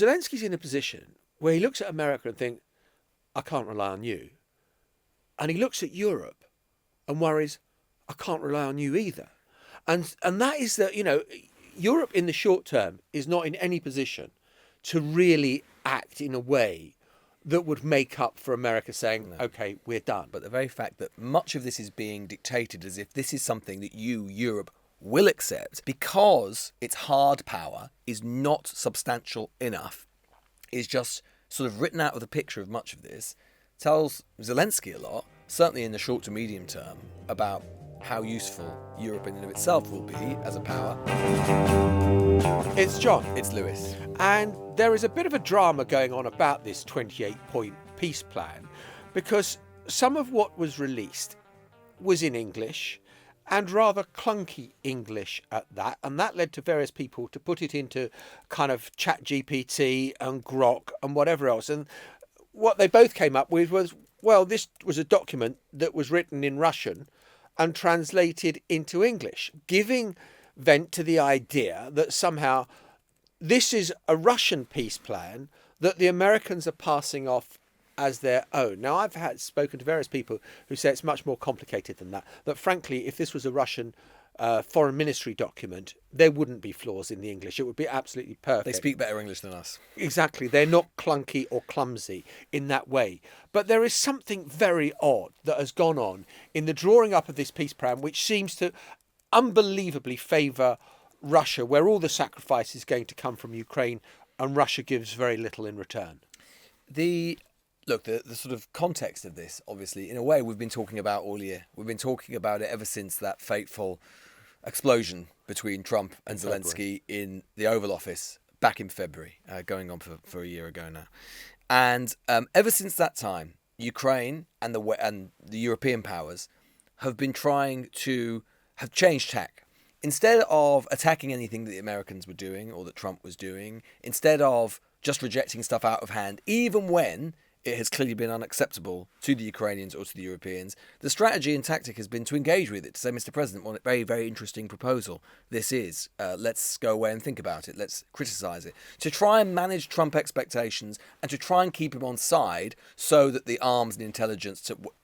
Zelensky's in a position where he looks at America and thinks, I can't rely on you. And he looks at Europe and worries, I can't rely on you either. And that is that, Europe in the short term is not in any position to really act in a way that would make up for America saying, OK, we're done. But the very fact that much of this is being dictated as if this is something that you, Europe, will accept because its hard power is not substantial enough, is just sort of written out of the picture of much of this, tells Zelensky a lot, certainly in the short to medium term, about how useful Europe in and of itself will be as a power. It's John. It's Lewis. And there is a bit of a drama going on about this 28-point peace plan, because some of what was released was in English, and rather clunky English at that. And that led to various people to put it into kind of ChatGPT and Grok and whatever else. And what they both came up with was, well, this was a document that was written in Russian and translated into English, giving vent to the idea that somehow this is a Russian peace plan that the Americans are passing off as their own. Now, I've spoken to various people who say it's much more complicated than that. That frankly, if this was a Russian foreign ministry document, there wouldn't be flaws in the English. It would be absolutely perfect. They speak better English than us. Exactly. They're not clunky or clumsy in that way. But there is something very odd that has gone on in the drawing up of this peace plan, which seems to unbelievably favour Russia, where all the sacrifice is going to come from Ukraine and Russia gives very little in return. The sort of context of this, obviously, in a way, we've been talking about all year. We've been talking about it ever since that fateful explosion between Trump and Zelensky in the Oval Office back in February, going on for a year ago now. And ever since that time, Ukraine and the European powers have been trying to have changed tack. Instead of attacking anything that the Americans were doing or that Trump was doing, instead of just rejecting stuff out of hand, even when it has clearly been unacceptable to the Ukrainians or to the Europeans, the strategy and tactic has been to engage with it, to say, Mr. President, what a very, very interesting proposal this is. Let's go away and think about it. Let's criticise it. To try and manage Trump expectations and to try and keep him on side so that the arms and intelligence,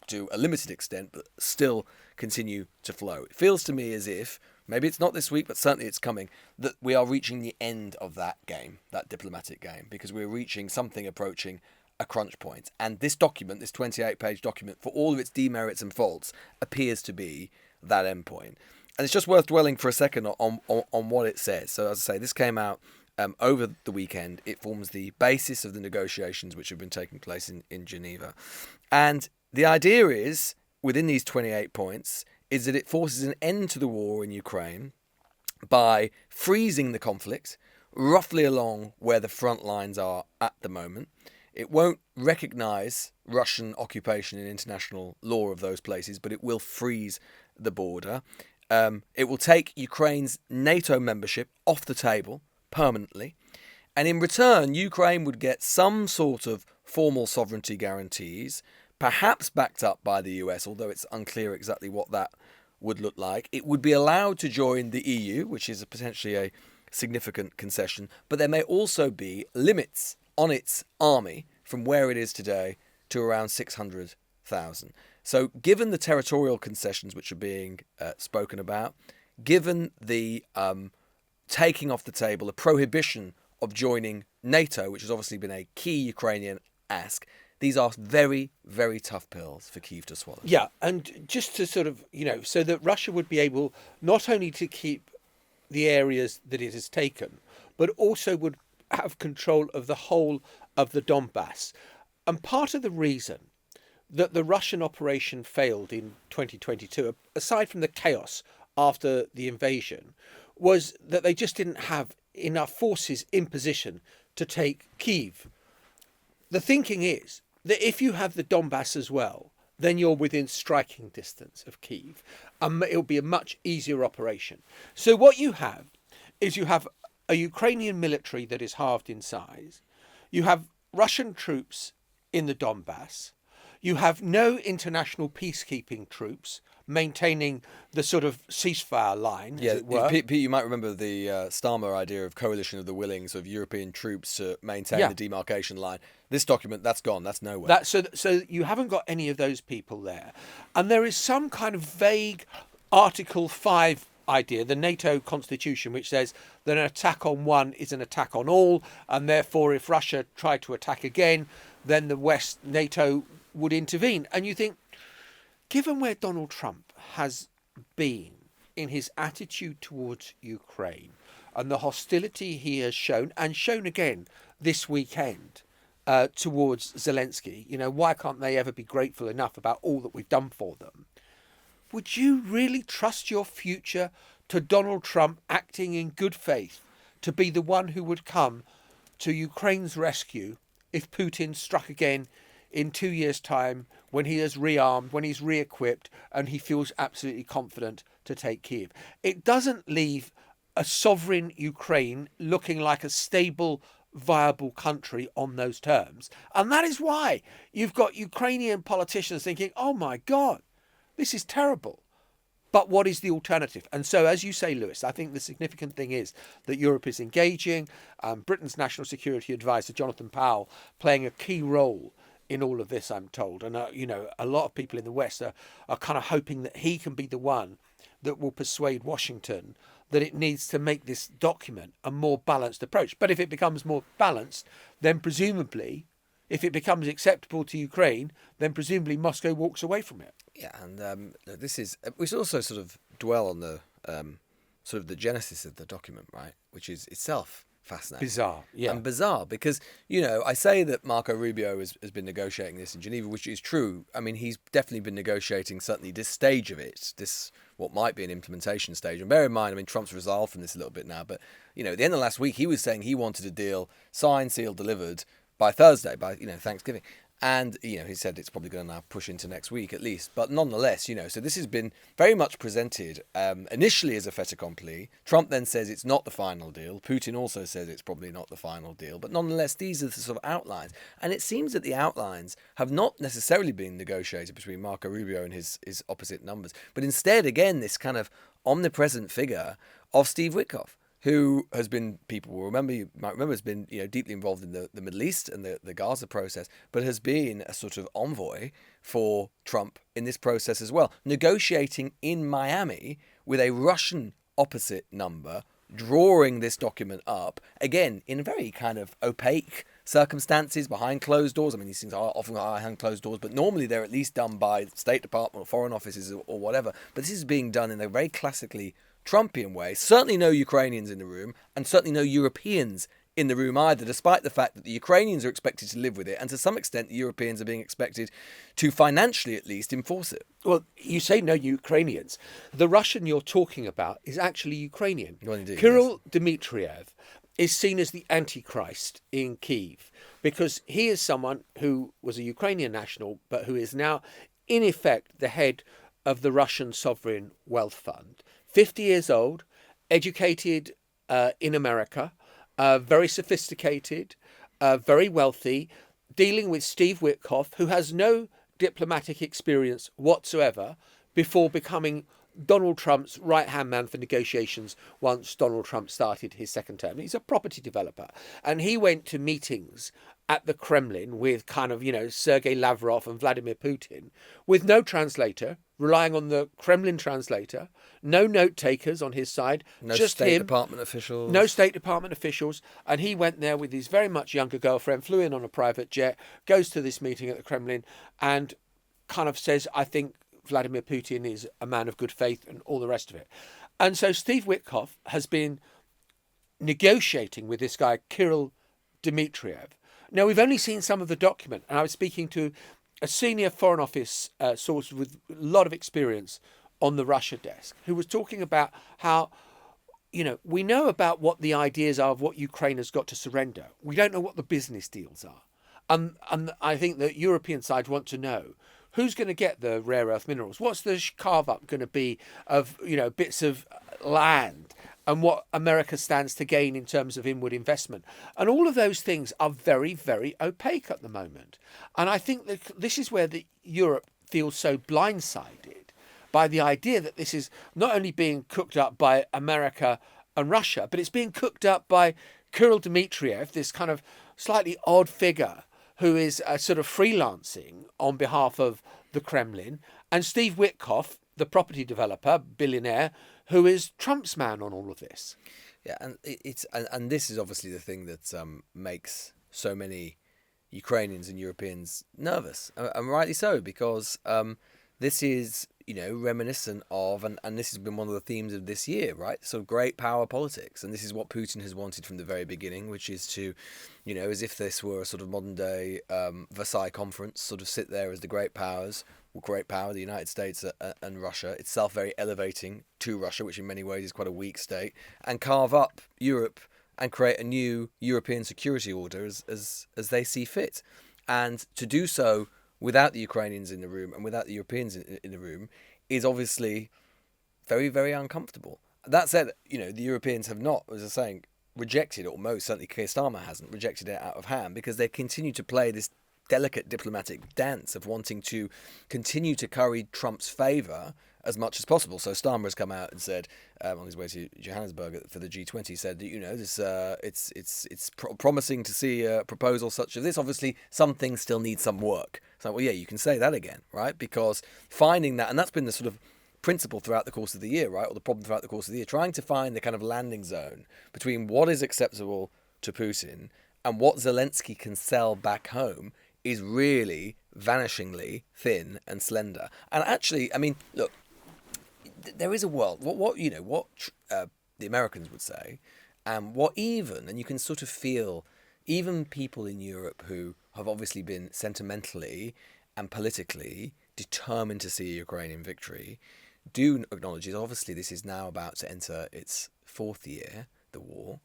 to a limited extent, but still continue to flow. It feels to me as if, maybe it's not this week, but certainly it's coming, that we are reaching the end of that game, that diplomatic game, because we're reaching something approaching a crunch point. And this document, this 28-page document, for all of its demerits and faults, appears to be that endpoint. And it's just worth dwelling for a second on what it says. So as I say, this came out over the weekend. It forms the basis of the negotiations which have been taking place in Geneva. And the idea is, within these 28 points, is that it forces an end to the war in Ukraine by freezing the conflict roughly along where the front lines are at the moment. It won't recognise Russian occupation in international law of those places, but it will freeze the border. It will take Ukraine's NATO membership off the table permanently. And in return, Ukraine would get some sort of formal sovereignty guarantees, perhaps backed up by the US, although it's unclear exactly what that would look like. It would be allowed to join the EU, which is potentially a significant concession, but there may also be limits on its army from where it is today to around 600,000. So given the territorial concessions which are being spoken about, given the taking off the table, the prohibition of joining NATO, which has obviously been a key Ukrainian ask, these are very, very tough pills for Kyiv to swallow. Yeah, and just to sort of, so that Russia would be able not only to keep the areas that it has taken, but also would have control of the whole of the Donbass. And part of the reason that the Russian operation failed in 2022, aside from the chaos after the invasion, was that they just didn't have enough forces in position to take Kyiv. The thinking is that if you have the Donbass as well, then you're within striking distance of Kyiv. It'll be a much easier operation. So what you have is you have a Ukrainian military that is halved in size. You have Russian troops in the Donbass. You have no international peacekeeping troops maintaining the sort of ceasefire line, as it were. Pete, you might remember the Starmer idea of coalition of the willing, sort of European troops to maintain the demarcation line. This document, that's gone. That's nowhere. So you haven't got any of those people there. And there is some kind of vague Article 5 idea, the NATO constitution, which says that an attack on one is an attack on all, and therefore if Russia tried to attack again, then the West, NATO, would intervene. And you think, given where Donald Trump has been in his attitude towards Ukraine and the hostility he has shown, and shown again this weekend towards Zelensky, why can't they ever be grateful enough about all that we've done for them? Would you really trust your future to Donald Trump acting in good faith to be the one who would come to Ukraine's rescue if Putin struck again in 2 years' time, when he is rearmed, when he's re-equipped, and he feels absolutely confident to take Kyiv? It doesn't leave a sovereign Ukraine looking like a stable, viable country on those terms. And that is why you've got Ukrainian politicians thinking, oh my God, this is terrible. But what is the alternative? And so, as you say, Lewis, I think the significant thing is that Europe is engaging. Britain's National Security Advisor, Jonathan Powell, playing a key role in all of this, I'm told. And, a lot of people in the West are kind of hoping that he can be the one that will persuade Washington that it needs to make this document a more balanced approach. But if it becomes more balanced, then presumably, if it becomes acceptable to Ukraine, then presumably Moscow walks away from it. Yeah, and this is, we should also sort of dwell on the sort of the genesis of the document, right? Which is itself fascinating. Bizarre, yeah. And bizarre because, I say that Marco Rubio has been negotiating this in Geneva, which is true. I mean, he's definitely been negotiating certainly this stage of it, this what might be an implementation stage. And bear in mind, I mean, Trump's resolved from this a little bit now, but, at the end of last week, he was saying he wanted a deal signed, sealed, delivered by Thursday, by, Thanksgiving. And, he said it's probably going to now push into next week at least. But nonetheless, so this has been very much presented initially as a fait accompli. Trump then says it's not the final deal. Putin also says it's probably not the final deal. But nonetheless, these are the sort of outlines. And it seems that the outlines have not necessarily been negotiated between Marco Rubio and his opposite numbers. But instead, again, this kind of omnipresent figure of Steve Witkoff, who has been, you might remember, has been deeply involved in the Middle East and the Gaza process, but has been a sort of envoy for Trump in this process as well, negotiating in Miami with a Russian opposite number, drawing this document up, again, in very kind of opaque circumstances, behind closed doors. I mean, these things are often behind closed doors, but normally they're at least done by State Department or foreign offices or whatever. But this is being done in a very classically Trumpian way. Certainly no Ukrainians in the room, and certainly no Europeans in the room either, despite the fact that the Ukrainians are expected to live with it, and to some extent the Europeans are being expected to financially at least enforce it. Well, you say no Ukrainians. The Russian you're talking about is actually Ukrainian. Well, indeed, Kirill Dmitriev is seen as the Antichrist in Kyiv because he is someone who was a Ukrainian national, but who is now, in effect, the head of the Russian Sovereign Wealth Fund. 50 years old, educated in America, very sophisticated, very wealthy, dealing with Steve Witkoff, who has no diplomatic experience whatsoever before becoming Donald Trump's right-hand man for negotiations once Donald Trump started his second term. He's a property developer. And he went to meetings at the Kremlin with kind of, Sergei Lavrov and Vladimir Putin with no translator, relying on the Kremlin translator, no note takers on his side, no just State him, Department officials. No State Department officials. And he went there with his very much younger girlfriend, flew in on a private jet, goes to this meeting at the Kremlin and kind of says, I think Vladimir Putin is a man of good faith and all the rest of it. And so Steve Witkoff has been negotiating with this guy, Kirill Dmitriev. Now, we've only seen some of the document, and I was speaking to a senior Foreign Office source with a lot of experience on the Russia desk, who was talking about how, we know about what the ideas are of what Ukraine has got to surrender. We don't know what the business deals are. And I think the European side want to know who's going to get the rare earth minerals. What's the carve up going to be of, bits of land, and what America stands to gain in terms of inward investment. And all of those things are very, very opaque at the moment. And I think that this is where Europe feels so blindsided by the idea that this is not only being cooked up by America and Russia, but it's being cooked up by Kirill Dmitriev, this kind of slightly odd figure who is sort of freelancing on behalf of the Kremlin, and Steve Witkoff, the property developer, billionaire, who is Trump's man on all of this. Yeah, and and this is obviously the thing that makes so many Ukrainians and Europeans nervous, and rightly so, because this is, reminiscent of, and this has been one of the themes of this year, right? So great power politics, and this is what Putin has wanted from the very beginning, which is to, as if this were a sort of modern day Versailles conference, sort of sit there as the great powers, the United States and Russia, itself very elevating to Russia, which in many ways is quite a weak state, and carve up Europe and create a new European security order as they see fit, and to do so without the Ukrainians in the room and without the Europeans in the room is obviously very, very uncomfortable. That said, the Europeans have not, as I was saying, rejected, or most certainly Keir Starmer hasn't rejected it out of hand, because they continue to play this delicate diplomatic dance of wanting to continue to curry Trump's favour as much as possible. So Starmer has come out and said, on his way to Johannesburg for the G20, said that it's promising to see a proposal such as this. Obviously, some things still need some work. So, well, yeah, you can say that again, right? Because finding that, and that's been the sort of principle throughout the course of the year, right? Or the problem throughout the course of the year, trying to find the kind of landing zone between what is acceptable to Putin and what Zelensky can sell back home is really vanishingly thin and slender. And actually, I mean, look, there is a world. What the Americans would say, and and you can sort of feel, even people in Europe who have obviously been sentimentally and politically determined to see a Ukrainian victory, do acknowledge is obviously this is now about to enter its fourth year, the war,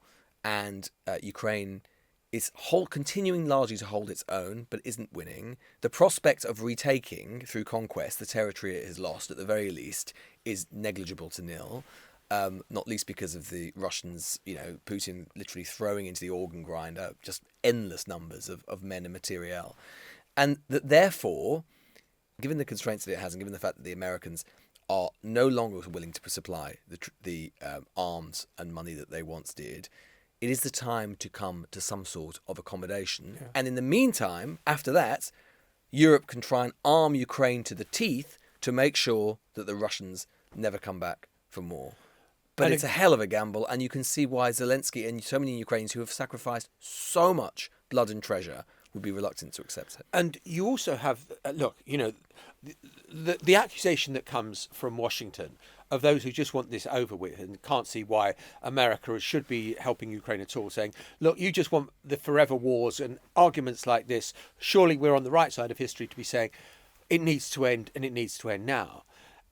and Ukraine is continuing largely to hold its own, but isn't winning. The prospect of retaking, through conquest, the territory it has lost, at the very least, is negligible to nil, not least because of the Russians, Putin literally throwing into the organ grinder just endless numbers of men and materiel. And that therefore, given the constraints that it has, and given the fact that the Americans are no longer willing to supply the arms and money that they once did, it is the time to come to some sort of accommodation. Yeah. And in the meantime, after that, Europe can try and arm Ukraine to the teeth to make sure that the Russians never come back for more. But it's a hell of a gamble, and you can see why Zelensky and so many Ukrainians who have sacrificed so much blood and treasure would be reluctant to accept it. And you also have, the accusation that comes from Washington of those who just want this over with and can't see why America should be helping Ukraine at all, saying, look, you just want the forever wars, and arguments like this. Surely we're on the right side of history to be saying it needs to end, and it needs to end now.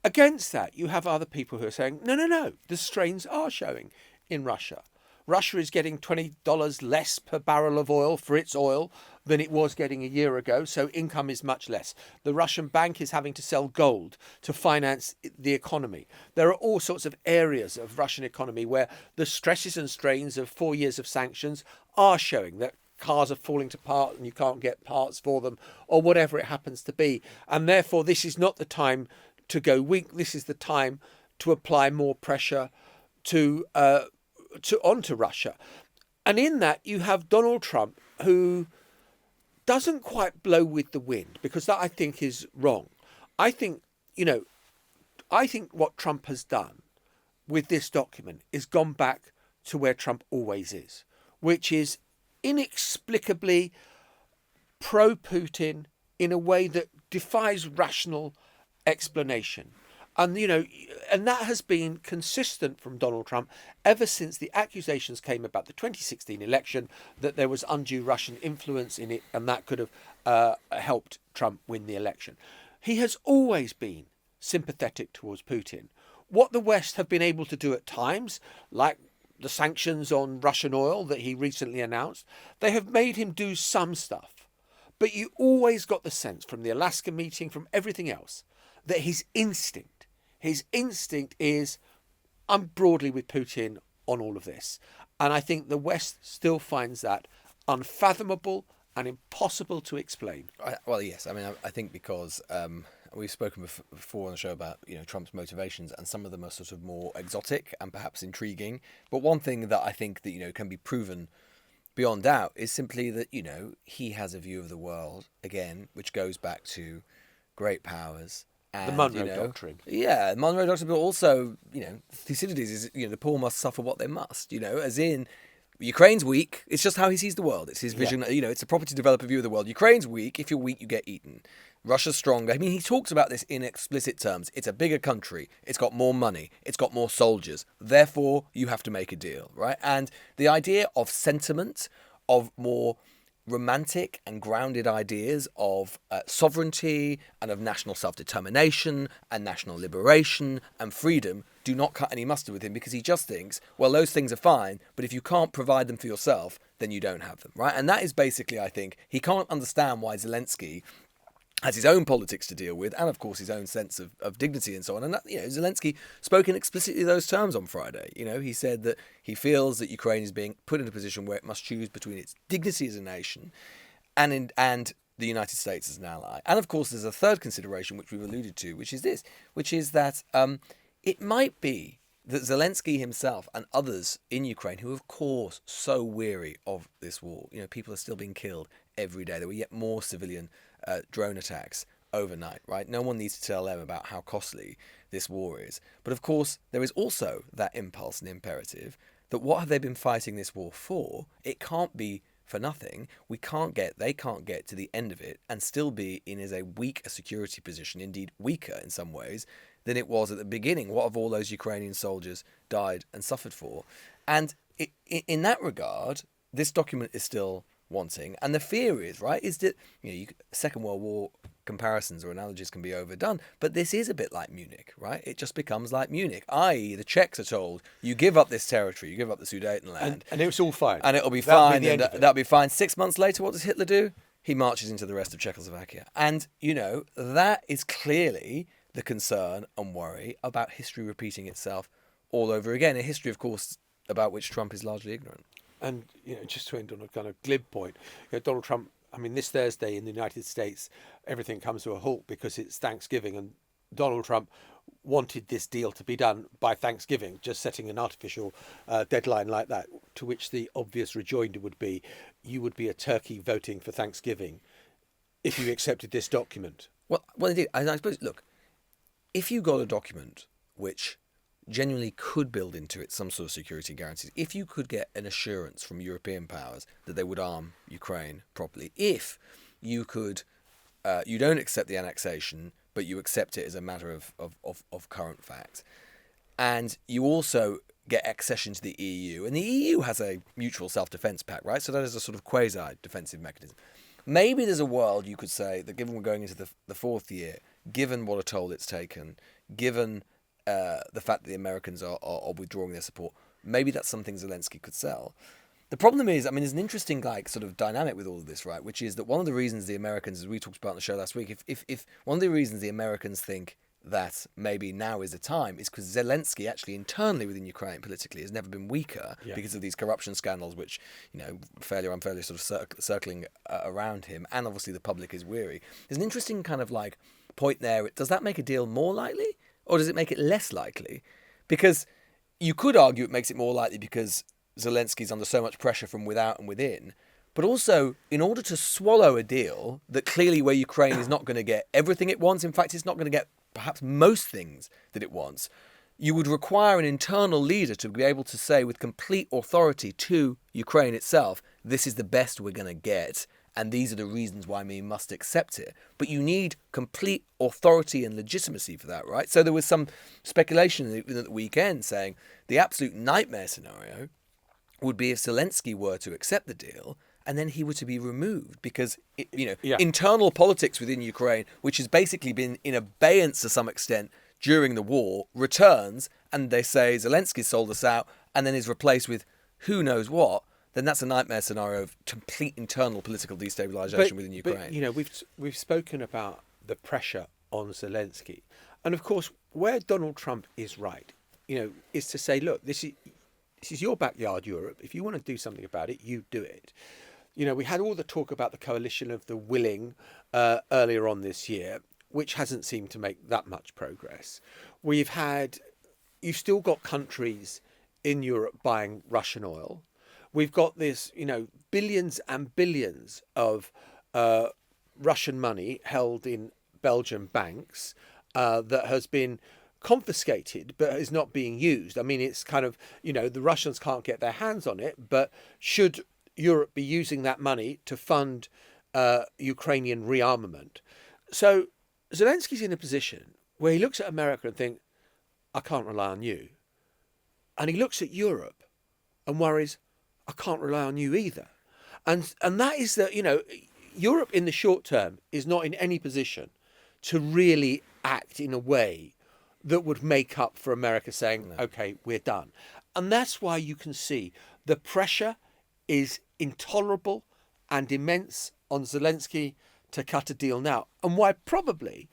Against that, you have other people who are saying, no, the strains are showing in Russia. Russia is getting $20 less per barrel of oil for its oil than it was getting a year ago, so income is much less. The Russian bank is having to sell gold to finance the economy. There are all sorts of areas of Russian economy where the stresses and strains of 4 years of sanctions are showing that cars are falling apart and you can't get parts for them, or whatever it happens to be. And therefore, this is not the time to go weak. This is the time to apply more pressure onto Russia. And in that, you have Donald Trump, who doesn't quite blow with the wind, because that, I think, is wrong. I think what Trump has done with this document is gone back to where Trump always is, which is inexplicably pro-Putin in a way that defies rational explanation. And, and that has been consistent from Donald Trump ever since the accusations came about the 2016 election, that there was undue Russian influence in it, and that could have helped Trump win the election. He has always been sympathetic towards Putin. What the West have been able to do at times, like the sanctions on Russian oil that he recently announced, they have made him do some stuff. But you always got the sense from the Alaska meeting, from everything else, that his instinct is, I'm broadly with Putin on all of this. And I think the West still finds that unfathomable and impossible to explain. Well, yes. I mean, I think because, we've spoken before on the show about Trump's motivations, and some of them are sort of more exotic and perhaps intriguing. But one thing that I think that can be proven beyond doubt is simply that he has a view of the world again, which goes back to great powers. And, the Monroe Doctrine. Yeah, the Monroe Doctrine, but also, Thucydides is, the poor must suffer what they must, as in, Ukraine's weak. It's just how he sees the world. It's his vision. Yeah. It's a property developer view of the world. Ukraine's weak. If you're weak, you get eaten. Russia's stronger. I mean, he talks about this in explicit terms. It's a bigger country. It's got more money. It's got more soldiers. Therefore, you have to make a deal, right? And the idea of sentiment, of more romantic and grounded ideas of sovereignty and of national self-determination and national liberation and freedom do not cut any mustard with him, because he just thinks, well, those things are fine, but if you can't provide them for yourself, then you don't have them, right? And that is basically, I think, he can't understand why Zelenskyy has his own politics to deal with, and of course his own sense of dignity and so on. And that, Zelenskyy spoke in explicitly those terms on Friday. He said that he feels that Ukraine is being put in a position where it must choose between its dignity as a nation and the United States as an ally. And of course, there's a third consideration which we've alluded to, which is that it might be that Zelenskyy himself and others in Ukraine, who are of course so weary of this war, people are still being killed every day. There were yet more civilian drone attacks overnight, right? No one needs to tell them about how costly this war is. But of course, there is also that impulse and imperative that what have they been fighting this war for? It can't be for nothing. They can't get to the end of it and still be in as a weak a security position, indeed weaker in some ways, than it was at the beginning. What have all those Ukrainian soldiers died and suffered for? And in that regard, this document is still wanting. And the fear is, right, is that Second World War comparisons or analogies can be overdone, but this is a bit like Munich, right? It just becomes like Munich, i.e. the Czechs are told, you give up this territory, you give up the Sudetenland. And it was all fine. And it'll be fine, and that'll be fine. 6 months later, what does Hitler do? He marches into the rest of Czechoslovakia. And, that is clearly the concern and worry about history repeating itself all over again. A history, of course, about which Trump is largely ignorant. And, just to end on a kind of glib point, Donald Trump, this Thursday in the United States, everything comes to a halt because it's Thanksgiving, and Donald Trump wanted this deal to be done by Thanksgiving, just setting an artificial deadline like that, to which the obvious rejoinder would be, you would be a turkey voting for Thanksgiving if you accepted this document. Well, indeed. I suppose, look, if you got a document which genuinely could build into it some sort of security guarantees, if you could get an assurance from European powers that they would arm Ukraine properly, if you could, you don't accept the annexation, but you accept it as a matter of current fact, and you also get accession to the EU, and the EU has a mutual self-defence pact, right? So that is a sort of quasi-defensive mechanism. Maybe there's a world you could say that, given we're going into the fourth year, given what a toll it's taken, given the fact that the Americans are withdrawing their support, maybe that's something Zelenskyy could sell. The problem is, there's an interesting sort of dynamic with all of this, right? Which is that one of the reasons the Americans, as we talked about on the show last week, if one of the reasons the Americans think that maybe now is the time is because Zelenskyy actually internally within Ukraine politically has never been weaker because of these corruption scandals, which fairly or unfairly sort of circling around him, and obviously the public is weary. There's an interesting kind of point there. Does that make a deal more likely? Or does it make it less likely? Because you could argue it makes it more likely because Zelensky's under so much pressure from without and within. But also, in order to swallow a deal that clearly where Ukraine is not going to get everything it wants, in fact, it's not going to get perhaps most things that it wants, you would require an internal leader to be able to say with complete authority to Ukraine itself, this is the best we're going to get, and these are the reasons why we must accept it. But you need complete authority and legitimacy for that, right? So there was some speculation at the weekend saying the absolute nightmare scenario would be if Zelenskyy were to accept the deal and then he were to be removed because, internal politics within Ukraine, which has basically been in abeyance to some extent during the war, returns and they say Zelenskyy sold us out and then is replaced with who knows what. Then that's a nightmare scenario of complete internal political destabilisation within Ukraine. But, we've spoken about the pressure on Zelenskyy. And of course, where Donald Trump is right, is to say, look, this is your backyard, Europe. If you want to do something about it, you do it. We had all the talk about the coalition of the willing earlier on this year. which hasn't seemed to make that much progress. You've still got countries in Europe buying Russian oil. We've got this, billions and billions of Russian money held in Belgian banks that has been confiscated but is not being used. I mean, it's kind of, the Russians can't get their hands on it, but should Europe be using that money to fund Ukrainian rearmament? So Zelensky's in a position where he looks at America and thinks, I can't rely on you. And he looks at Europe and worries, I can't rely on you either. And that is that, Europe in the short term is not in any position to really act in a way that would make up for America saying, okay, we're done. And that's why you can see the pressure is intolerable and immense on Zelensky to cut a deal now. And why probably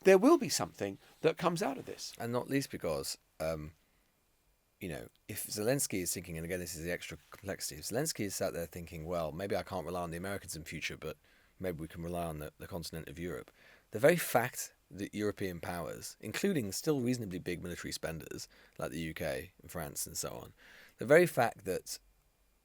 there will be something that comes out of this. And not least because, if Zelensky is thinking, and again, this is the extra complexity, if Zelensky is sat there thinking, well, maybe I can't rely on the Americans in future, but maybe we can rely on the continent of Europe. The very fact that European powers, including still reasonably big military spenders like the UK and France and so on, the very fact that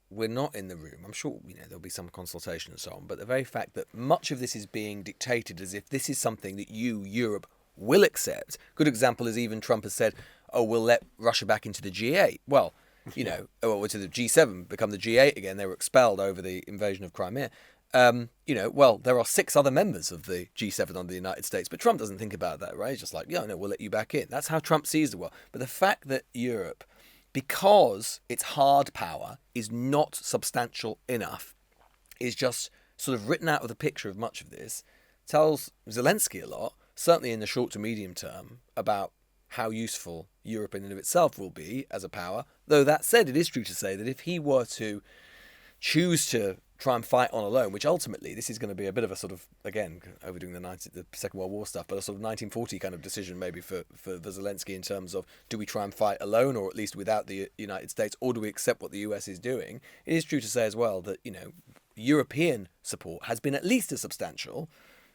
we're not in the room, I'm sure there'll be some consultation and so on, but the very fact that much of this is being dictated as if this is something that Europe, will accept. Good example is even Trump has said, we'll let Russia back into the G8. Well, to the G7, become the G8 again. They were expelled over the invasion of Crimea. There are 6 other members of the G7 under the United States, but Trump doesn't think about that, right? He's just like, we'll let you back in. That's how Trump sees the world. But the fact that Europe, because its hard power is not substantial enough, is just sort of written out of the picture of much of this, tells Zelensky a lot, certainly in the short to medium term, about how useful Europe in and of itself will be as a power. Though that said, it is true to say that if he were to choose to try and fight on alone, which ultimately this is going to be a bit of a sort of, again, overdoing the Second World War stuff, but a sort of 1940 kind of decision maybe for Zelensky in terms of, do we try and fight alone or at least without the United States, or do we accept what the US is doing? It is true to say as well that, European support has been at least as substantial,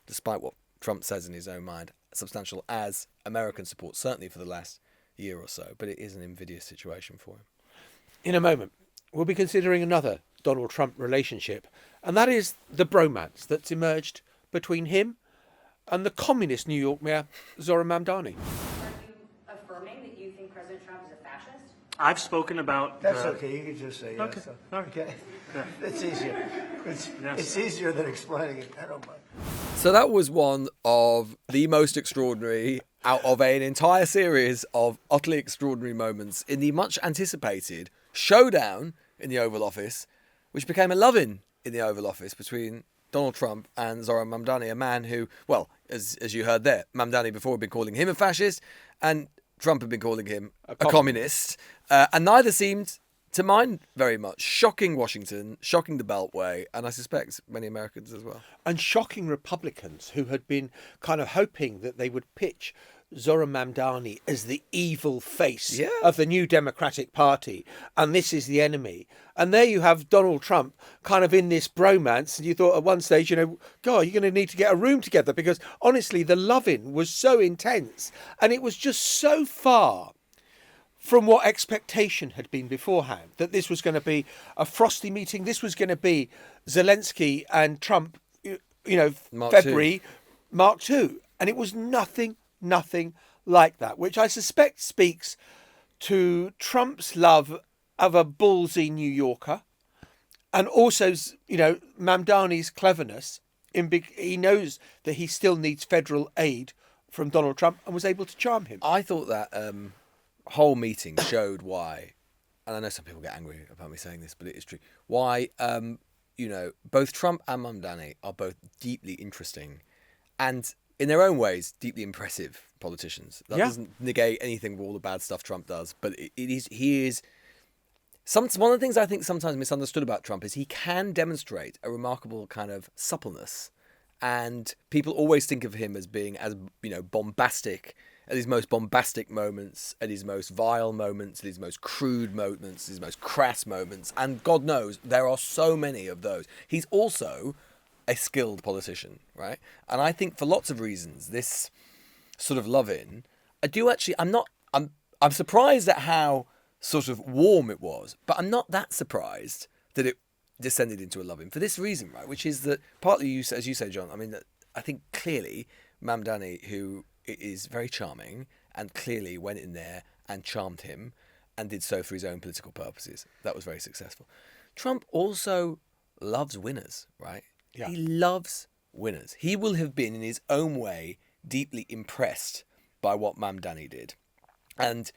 despite what Trump says in his own mind, substantial as American support, certainly for the last year or so. But it is an invidious situation for him. In a moment, we'll be considering another Donald Trump relationship, and that is the bromance that's emerged between him and the communist New York mayor, Zoran Mamdani. Are you affirming that you think President Trump is a fascist? I've spoken about... That's okay. You can just say yes. Okay. All right. Okay. Yeah. It's easier. Yes. It's easier than explaining it. I don't mind. So that was one of the most extraordinary out of an entire series of utterly extraordinary moments in the much anticipated showdown in the Oval Office, which became a love-in in the Oval Office between Donald Trump and Zoran Mamdani, a man who, well, as you heard there, Mamdani before had been calling him a fascist and Trump had been calling him a communist. And neither seemed to mind very much. Shocking Washington, shocking the Beltway, and I suspect many Americans as well. And shocking Republicans who had been kind of hoping that they would pitch Zoran Mamdani as the evil face of the new Democratic Party, and this is the enemy. And there you have Donald Trump kind of in this bromance, and you thought at one stage, God, you're going to need to get a room together, because honestly, the love-in was so intense, and it was just so far from what expectation had been beforehand, that this was going to be a frosty meeting. This was going to be Zelensky and Trump, February, Mark II. And it was nothing like that, which I suspect speaks to Trump's love of a ballsy New Yorker, and also, Mamdani's cleverness. He knows that he still needs federal aid from Donald Trump and was able to charm him. I thought that whole meeting showed why, and I know some people get angry about me saying this, but it is true, why, both Trump and Mamdani are both deeply interesting and in their own ways, deeply impressive politicians. That doesn't negate anything of all the bad stuff Trump does, but he is. One of the things I think sometimes misunderstood about Trump is he can demonstrate a remarkable kind of suppleness, and people always think of him as being bombastic at his most bombastic moments, at his most vile moments, at his most crude moments, his most crass moments, and God knows there are so many of those. He's also a skilled politician, right? And I think for lots of reasons, this sort of love-in, I'm surprised at how sort of warm it was, but I'm not that surprised that it descended into a love-in for this reason, right? Which is that partly, as you say, John, I mean, I think clearly Mamdani, who is very charming and clearly went in there and charmed him and did so for his own political purposes. That was very successful. Trump also loves winners, right? Yeah. He loves winners. He will have been, in his own way, deeply impressed by what Mamdani did. And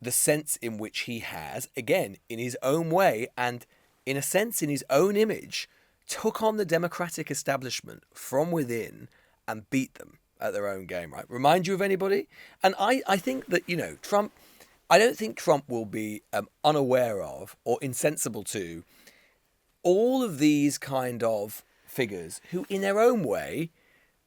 the sense in which he has, again, in his own way and in a sense in his own image, took on the democratic establishment from within and beat them at their own game, right? Remind you of anybody? And I think that, Trump, I don't think Trump will be unaware of or insensible to all of these kind of figures who in their own way,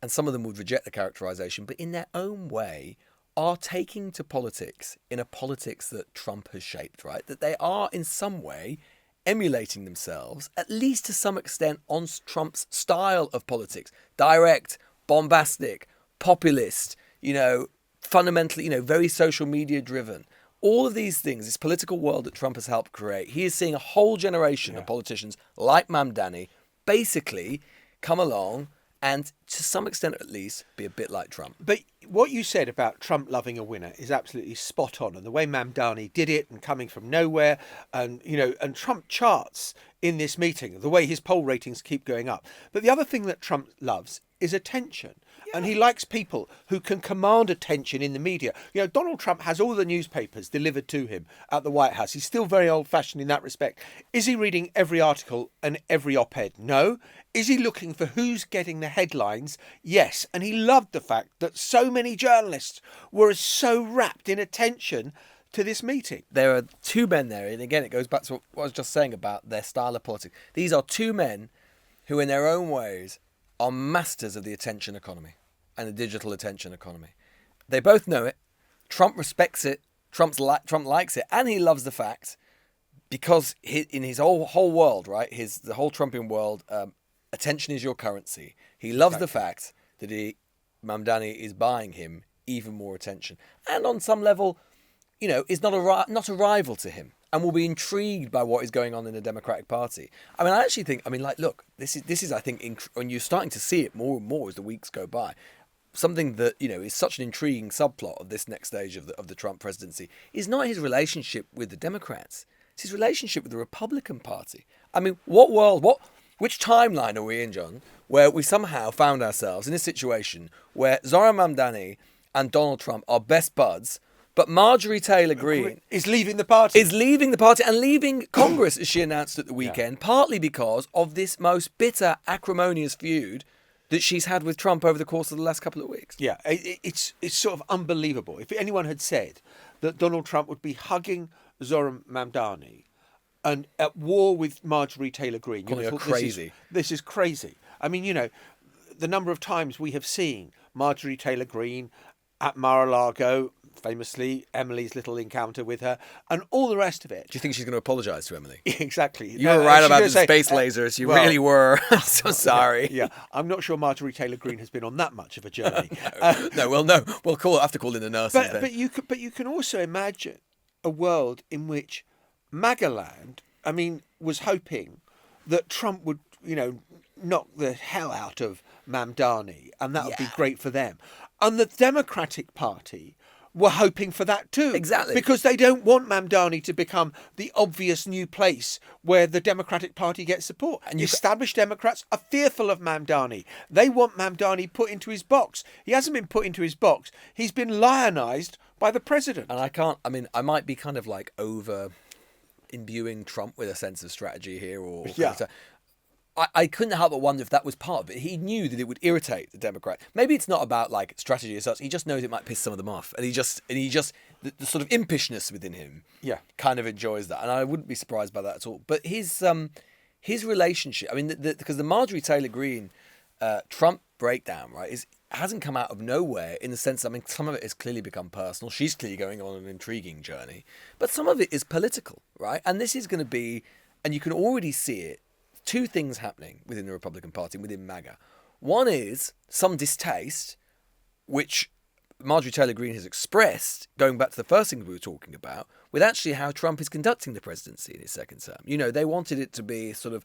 and some of them would reject the characterization, but in their own way are taking to politics in a politics that Trump has shaped, right? That they are in some way emulating themselves, at least to some extent, on Trump's style of politics. Direct, bombastic, populist, fundamentally, very social media driven. All of these things, this political world that Trump has helped create, he is seeing a whole generation of politicians like Mamdani basically come along and, to some extent at least, be a bit like Trump. But what you said about Trump loving a winner is absolutely spot on. And the way Mamdani did it and coming from nowhere and, and Trump charts in this meeting, the way his poll ratings keep going up. But the other thing that Trump loves is attention. And he likes people who can command attention in the media. Donald Trump has all the newspapers delivered to him at the White House. He's still very old-fashioned in that respect. Is he reading every article and every op-ed? No. Is he looking for who's getting the headlines? Yes. And he loved the fact that so many journalists were so wrapped in attention to this meeting. There are two men there, and again, it goes back to what I was just saying about their style of politics. These are two men who, in their own ways, are masters of the attention economy and the digital attention economy. They both know it. Trump respects it. Trump likes it, and he loves the fact because in his whole world, right, the whole Trumpian world, attention is your currency. He loves the fact that Mamdani is buying him even more attention, and on some level, is not a rival to him, and will be intrigued by what is going on in the Democratic Party. I mean, I actually think, look, this is I think, when you're starting to see it more and more as the weeks go by, something that, is such an intriguing subplot of this next stage of the Trump presidency is not his relationship with the Democrats. It's his relationship with the Republican Party. I mean, which timeline are we in, John, where we somehow found ourselves in a situation where Zoran Mamdani and Donald Trump are best buds, but Marjorie Taylor Greene is leaving the party. And leaving Congress, as she announced at the weekend, partly because of this most bitter, acrimonious feud that she's had with Trump over the course of the last couple of weeks. Yeah, it's sort of unbelievable. If anyone had said that Donald Trump would be hugging Zoran Mamdani and at war with Marjorie Taylor Greene, Calling her crazy. This is crazy. I mean, the number of times we have seen Marjorie Taylor Greene at Mar-a-Lago, famously Emily's little encounter with her, and all the rest of it. Do you think she's going to apologise to Emily? Exactly. You were right about the space lasers. You really were. I'm so sorry. Yeah, I'm not sure Marjorie Taylor Greene has been on that much of a journey. No. We'll have to call in the nurses then. But you can also imagine a world in which MAGAland, was hoping that Trump would, knock the hell out of Mamdani, and that would be great for them. And the Democratic Party were hoping for that too. Exactly. Because they don't want Mamdani to become the obvious new place where the Democratic Party gets support. And established Democrats are fearful of Mamdani. They want Mamdani put into his box. He hasn't been put into his box. He's been lionized by the president. And I might be kind of like over imbuing Trump with a sense of strategy here or I couldn't help but wonder if that was part of it. He knew that it would irritate the Democrats. Maybe it's not about like strategy as such. He just knows it might piss some of them off, and he just the sort of impishness within him, kind of enjoys that. And I wouldn't be surprised by that at all. But his relationship, because the Marjorie Taylor Greene Trump breakdown, right, hasn't come out of nowhere in the sense. Some of it has clearly become personal. She's clearly going on an intriguing journey, but some of it is political, right? And this is going to be, and you can already see it two things happening within the Republican Party and within MAGA. One is some distaste, which Marjorie Taylor Greene has expressed, going back to the first thing we were talking about, with actually how Trump is conducting the presidency in his second term. You know, they wanted it to be sort of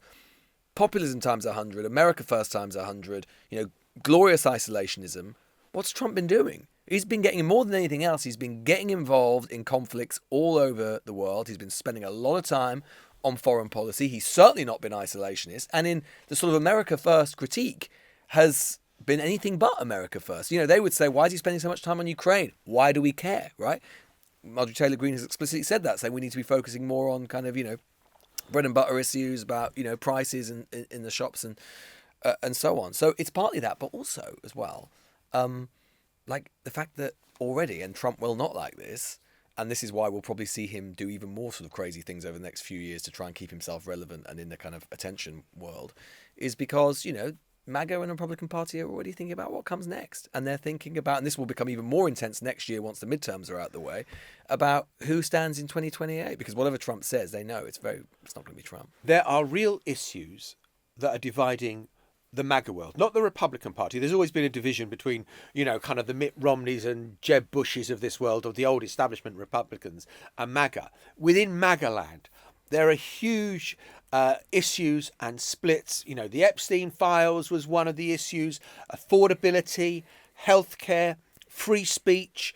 populism times 100, America first times 100, you know, glorious isolationism. What's Trump been doing? He's been getting, more than anything else, he's been getting involved in conflicts all over the world. He's been spending a lot of time on foreign policy. He's certainly not been isolationist. And in the sort of America first critique has been anything but America first. You know, they would say, why is he spending so much time on Ukraine? Why do we care, right? Marjorie Taylor Greene has explicitly said that, saying we need to be focusing more on kind of, you know, bread and butter issues about, you know, prices in the shops and so on. So it's partly that, but also as well, like the fact that already, and Trump will not like this, and this is why we'll probably see him do even more sort of crazy things over the next few years to try and keep himself relevant and in the kind of attention world, is because, you know, MAGA and the Republican Party are already thinking about what comes next. And they're thinking about, and this will become even more intense next year once the midterms are out the way, about who stands in 2028. Because whatever Trump says, they know it's not going to be Trump. There are real issues that are dividing the MAGA world, not the Republican Party. There's always been a division between, you know, kind of the Mitt Romneys and Jeb Bushes of this world, of the old establishment Republicans, and MAGA. Within MAGA land, there are huge issues and splits. You know, the Epstein files was one of the issues, affordability, healthcare, free speech.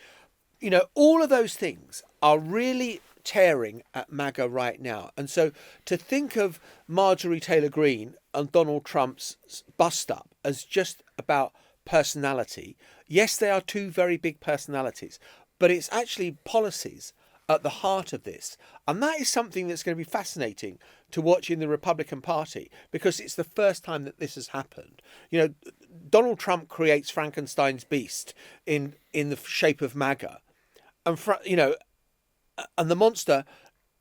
You know, all of those things are really tearing at MAGA right now. And so to think of Marjorie Taylor Greene and Donald Trump's bust up as just about personality, yes, they are two very big personalities, but it's actually policies at the heart of this. And that is something that's going to be fascinating to watch in the Republican Party, because it's the first time that this has happened. You know, Donald Trump creates Frankenstein's beast in the shape of MAGA. And, you know, and the monster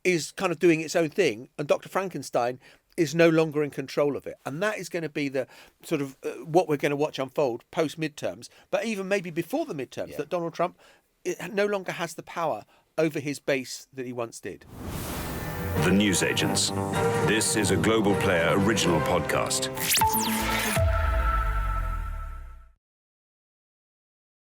is kind of doing its own thing, and Dr. Frankenstein is no longer in control of it. And that is going to be the sort of what we're going to watch unfold post-midterms, but even maybe before the midterms, that Donald Trump no longer has the power over his base that he once did. The Newsagents. This is a Global Player original podcast.